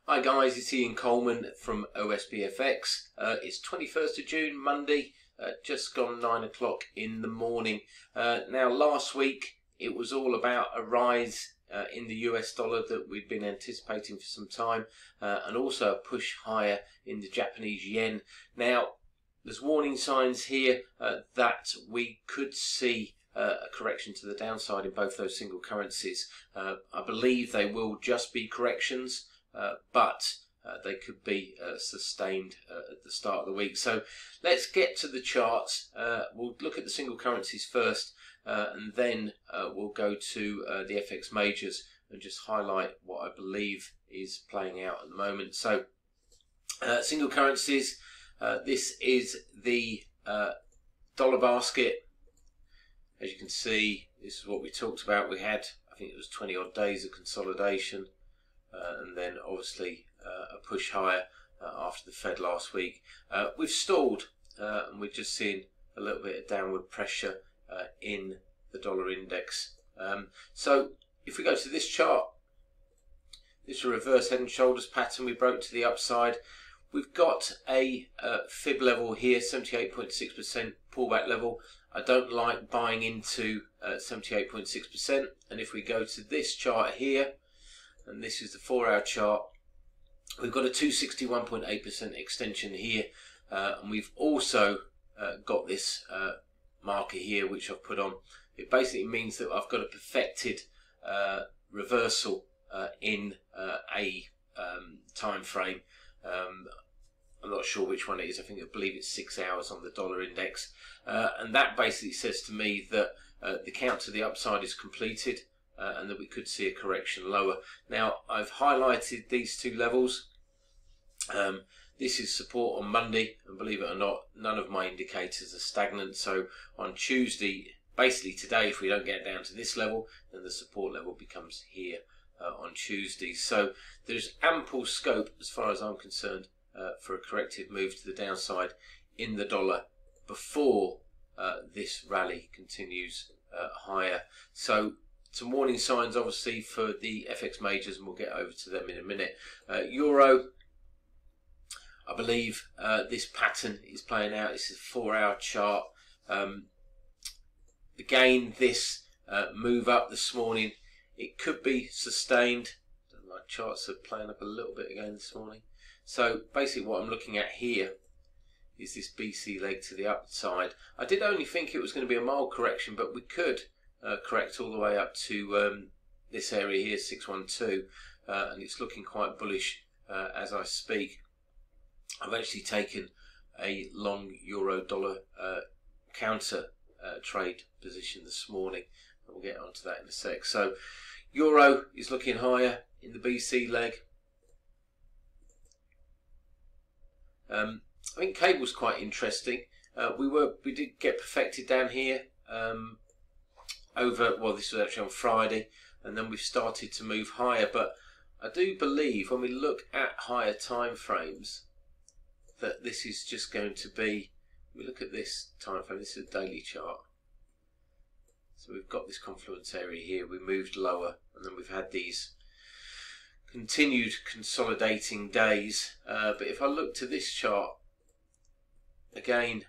Hi guys, it's Ian Coleman from OSBFX. It's 21st of June, Monday, just gone 9 o'clock in the morning. Now last week it was all about a rise in the US dollar that we'd been anticipating for some time, and also a push higher in the Japanese yen. Now there's warning signs here that we could see a correction to the downside in both those single currencies. I believe they will just be corrections, but they could be sustained at the start of the week. So let's get to the charts. We'll look at the single currencies first, and then we'll go to the FX majors and just highlight what I believe is playing out at the moment. So single currencies, this is the dollar basket. As you can see, this is what we talked about. We had, I think it was 20 odd days of consolidation, and then obviously a push higher after the Fed last week. We've stalled, and we're just seeing a little bit of downward pressure in the dollar index. So if we go to this chart, this is a reverse head and shoulders pattern. We broke to the upside. We've got a fib level here, 78.6% pullback level. I don't like buying into 78.6%, and if we go to this chart here, and this is the 4-hour chart, we've got a 261.8% extension here, and we've also got this marker here which I've put on. It basically means that I've got a perfected reversal in a time frame. I'm not sure which one it is. I believe it's 6 hours on the dollar index, and that basically says to me that the count to the upside is completed, and that we could see a correction lower. Now I've highlighted these two levels. This is support on Monday, and believe it or not, none of my indicators are stagnant. So on Tuesday, basically today, if we don't get down to this level, then the support level becomes here on Tuesday. So there's ample scope, as far as I'm concerned, for a corrective move to the downside in the dollar before this rally continues higher. So some warning signs obviously for the FX majors, and we'll get over to them in a minute. Euro, I believe this pattern is playing out. This is a 4-hour chart. Again, this move up this morning, it could be sustained. My charts are playing up a little bit again this morning. So basically what I'm looking at here is this BC leg to the upside. I did only think it was going to be a mild correction, but we could correct all the way up to this area here, 612, and it's looking quite bullish as I speak. I've actually taken a long euro dollar counter trade position this morning, and we'll get onto that in a sec. So euro is looking higher in the BC leg. I think cable's quite interesting. We did get perfected down here this was actually on Friday, and then we've started to move higher. But I do believe when we look at higher time frames that this is just going to be, we look at this time frame, this is a daily chart. So we've got this confluence area here, we moved lower, and then we've had these continued consolidating days. But if I look to this chart again,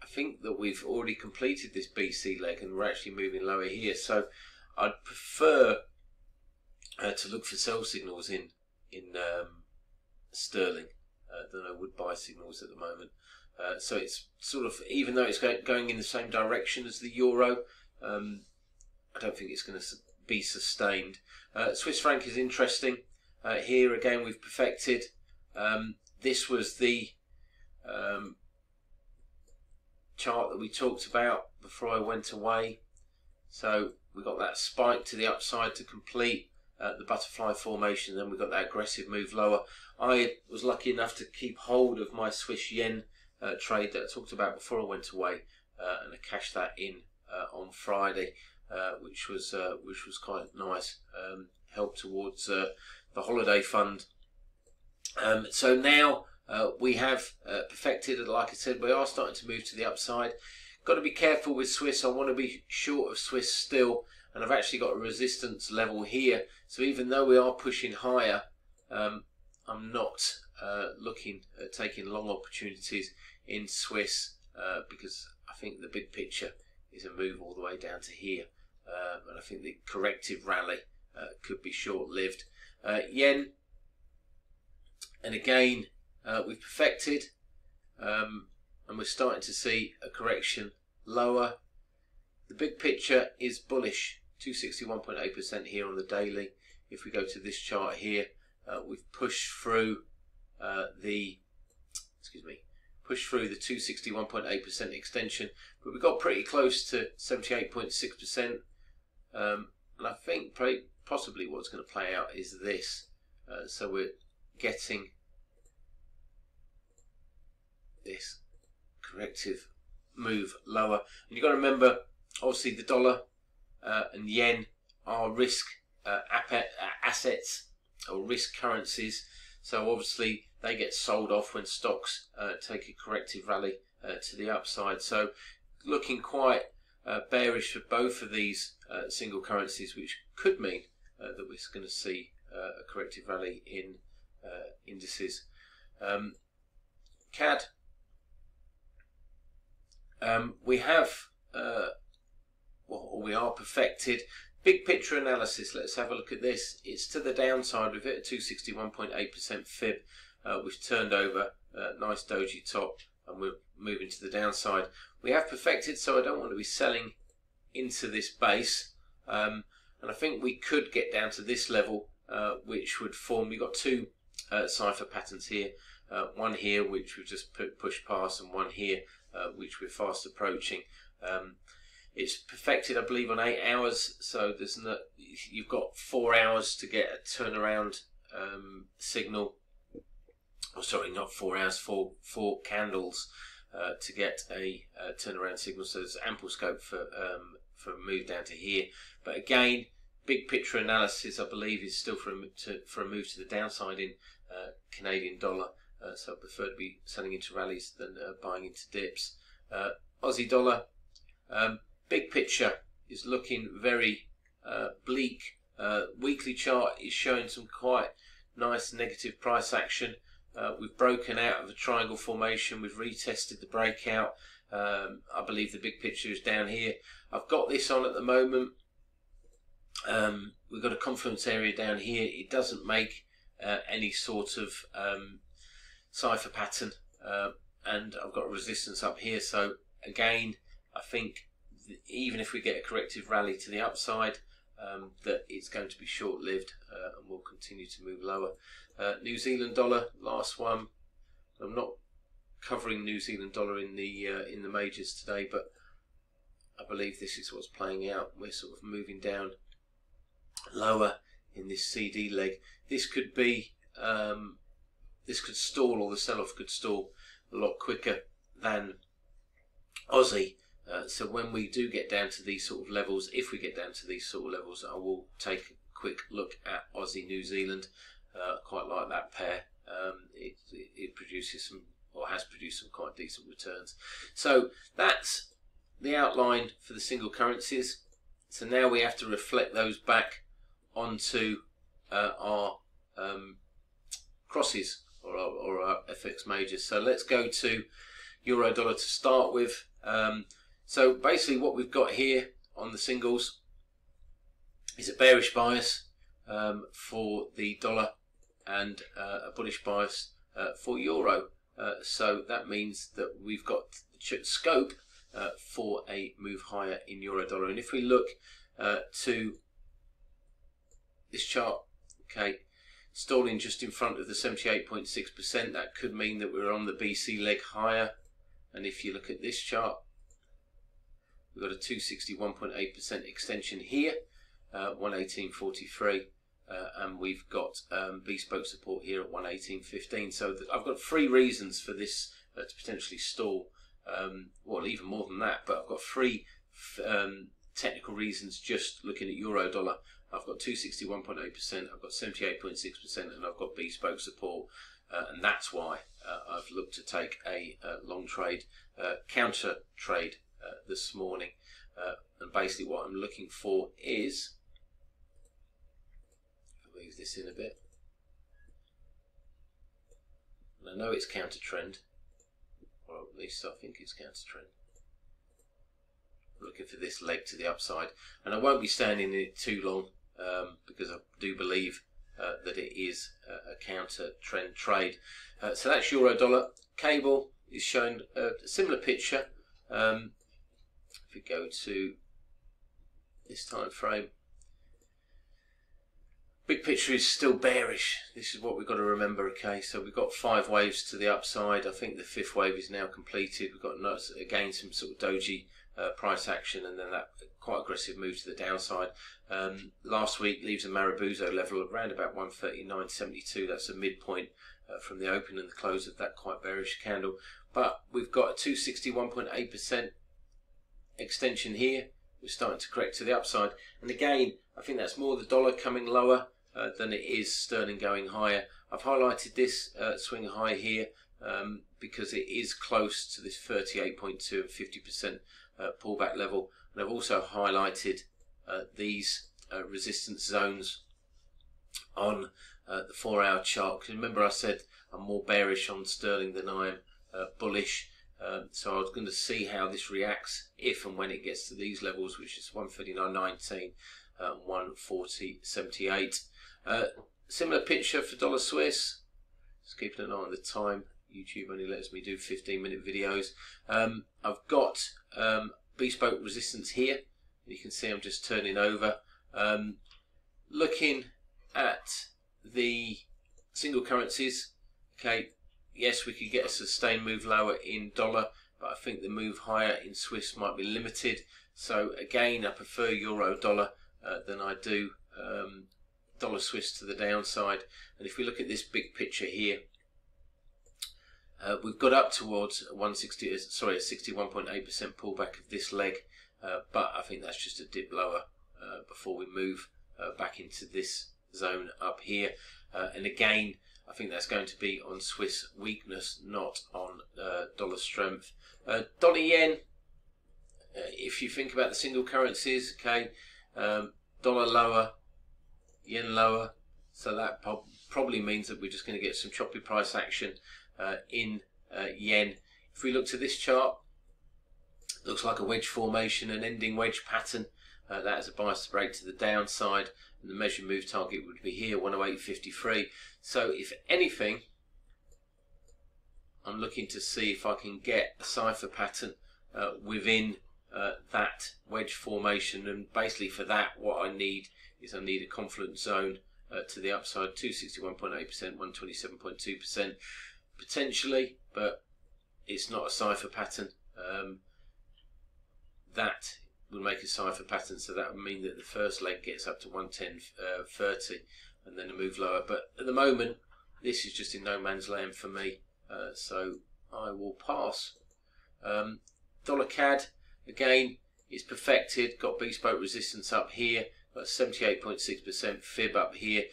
I think that we've already completed this BC leg and we're actually moving lower here. So I'd prefer to look for sell signals in sterling than I would buy signals at the moment. So it's sort of, even though it's going in the same direction as the euro, I don't think it's going to be sustained. Swiss franc is interesting. Here again we've perfected. This was the chart that we talked about before I went away. So we got that spike to the upside to complete the butterfly formation, then we got that aggressive move lower. I was lucky enough to keep hold of my Swiss yen trade that I talked about before I went away, and I cashed that in on Friday, which was quite nice. Helped towards the holiday fund. So now we have perfected, like I said, we are starting to move to the upside. Got to be careful with Swiss. I want to be short of Swiss still, and I've actually got a resistance level here. So even though we are pushing higher, I'm not looking at taking long opportunities in Swiss because I think the big picture is a move all the way down to here, and I think the corrective rally could be short-lived. Yen, and again we've perfected, and we're starting to see a correction lower. The big picture is bullish, 261.8% here on the daily. If we go to this chart here, we've pushed through the 261.8% extension, but we got pretty close to 78.6%, and I think possibly what's going to play out is this. So we're getting this corrective move lower, and you've got to remember, obviously the dollar and yen are risk assets or risk currencies, so obviously they get sold off when stocks take a corrective rally to the upside. So looking quite bearish for both of these single currencies, which could mean that we're going to see a corrective rally in indices. CAD, we have we are perfected. Big picture analysis, let's have a look at this. It's to the downside with it, a 261.8% fib, which turned over, nice doji top, and we're moving to the downside. We have perfected, so I don't want to be selling into this base, and I think we could get down to this level, which would form, we've got two cipher patterns here, one here which we've just pushed past, and one here which we're fast approaching. It's perfected, I believe, on 8 hours, so there's no, you've got 4 hours to get a turnaround signal. Oh, sorry, not 4 hours, four candles to get a turnaround signal. So there's ample scope for a move down to here. But again, big picture analysis, I believe, is still for a move to the downside in Canadian dollar. So I prefer to be selling into rallies than buying into dips. Aussie dollar. Big picture is looking very bleak. Weekly chart is showing some quite nice negative price action. We've broken out of a triangle formation. We've retested the breakout. I believe the big picture is down here. I've got this on at the moment. We've got a confluence area down here. It doesn't make any sort of cipher pattern, and I've got resistance up here. So again, I think even if we get a corrective rally to the upside, that it's going to be short-lived, and will continue to move lower. New Zealand dollar, last one. I'm not covering New Zealand dollar in the majors today, but I believe this is what's playing out. We're sort of moving down lower in this CD leg. This could be this could stall, or the sell-off could stall a lot quicker than Aussie. So when we do get down to these sort of levels, if we get down to these sort of levels, I will take a quick look at Aussie New Zealand. Quite like that pair. It produces some, or has produced some quite decent returns. So that's the outline for the single currencies. So now we have to reflect those back onto our crosses, or our FX majors. So let's go to euro dollar to start with. So basically what we've got here on the singles is a bearish bias for the dollar, and a bullish bias for euro. So that means that we've got scope for a move higher in euro dollar. And if we look to this chart, okay, stalling just in front of the 78.6%, that could mean that we're on the BC leg higher. And if you look at this chart, we've got a 261.8% extension here, 118.43, and we've got bespoke support here at 118.15. So I've got 3 reasons for this to potentially stall. Well, even more than that, but I've got 3 technical reasons just looking at euro dollar. I've got 261.8%, I've got 78.6%, and I've got bespoke support. And that's why I've looked to take a long trade, counter trade this morning. And basically what I'm looking for is, I'll move this in a bit. and I know it's counter trend, or at least I think it's counter trend. Looking for this leg to the upside, and I won't be standing in it too long because I do believe that it is a counter trend trade. So that's euro dollar. Cable is showing a similar picture. If we go to this time frame, big picture is still bearish. This is what we've got to remember. Okay, so we've got 5 waves to the upside. I think the 5th wave is now completed. We've got again some sort of doji price action, and then that quite aggressive move to the downside. Last week leaves a Maribuzo level around about 139.72. That's a midpoint from the open and the close of that quite bearish candle. But we've got a 261.8% extension here. We're starting to correct to the upside, and again I think that's more the dollar coming lower than it is sterling going higher. I've highlighted this swing high here because it is close to this 38.2 and 50% pullback level, and I've also highlighted these resistance zones on the 4-hour chart, because remember I said I'm more bearish on sterling than I am bullish. So I was going to see how this reacts if and when it gets to these levels, which is 139.19, 140.78. Similar picture for dollar Swiss. Just keeping an eye on the time. YouTube only lets me do 15-minute videos. I've got bespoke resistance here. You can see I'm just turning over. Looking at the single currencies, okay, yes, we could get a sustained move lower in dollar, but I think the move higher in Swiss might be limited. So again, I prefer euro dollar than I do dollar Swiss to the downside. And if we look at this big picture here, we've got up towards a 61.8% pullback of this leg, but I think that's just a dip lower before we move back into this zone up here. And again, I think that's going to be on Swiss weakness, not on dollar strength. Dollar yen, if you think about the single currencies, okay, dollar lower, yen lower, so that probably means that we're just going to get some choppy price action in yen. If we look to this chart, it looks like a wedge formation, an ending wedge pattern. That is a bias break to the downside, and the measured move target would be here, 108.53. So if anything, I'm looking to see if I can get a cipher pattern within that wedge formation, and basically for that what I need is I need a confluence zone to the upside, 261.8%, 127.2% potentially, but it's not a cipher pattern. That will make a cipher pattern, so that would mean that the first leg gets up to 110.30 and then a move lower. But at the moment, this is just in no man's land for me, so I will pass. Dollar CAD, again, is perfected, got bespoke resistance up here, got 78.6% fib up here.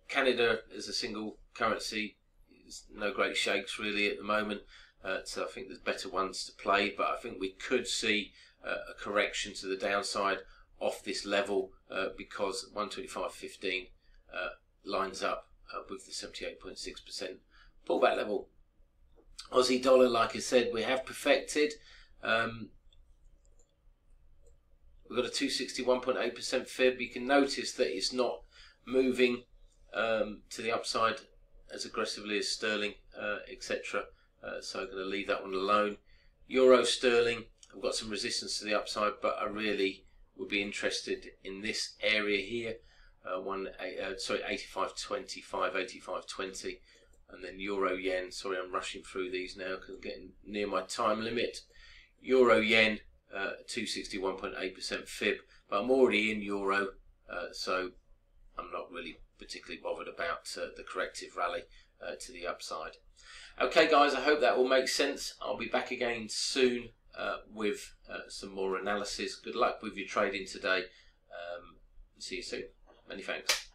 Canada as a single currency, no great shakes really at the moment, so I think there's better ones to play, but I think we could see a correction to the downside off this level because 125.15 lines up with the 78.6% pullback level. Aussie dollar, like I said, we have perfected. We've got a 261.8% fib. You can notice that it's not moving to the upside as aggressively as sterling, etc. So I'm going to leave that one alone. Euro sterling, I've got some resistance to the upside, but I really would be interested in this area here, 85.25, 85.20, and then euro yen. Sorry, I'm rushing through these now because I'm getting near my time limit. Euro yen, 261.8% fib, but I'm already in euro, so I'm not really particularly bothered about the corrective rally to the upside. Okay guys, I hope that all makes sense. I'll be back again soon with some more analysis. Good luck with your trading today. See you soon. Many thanks.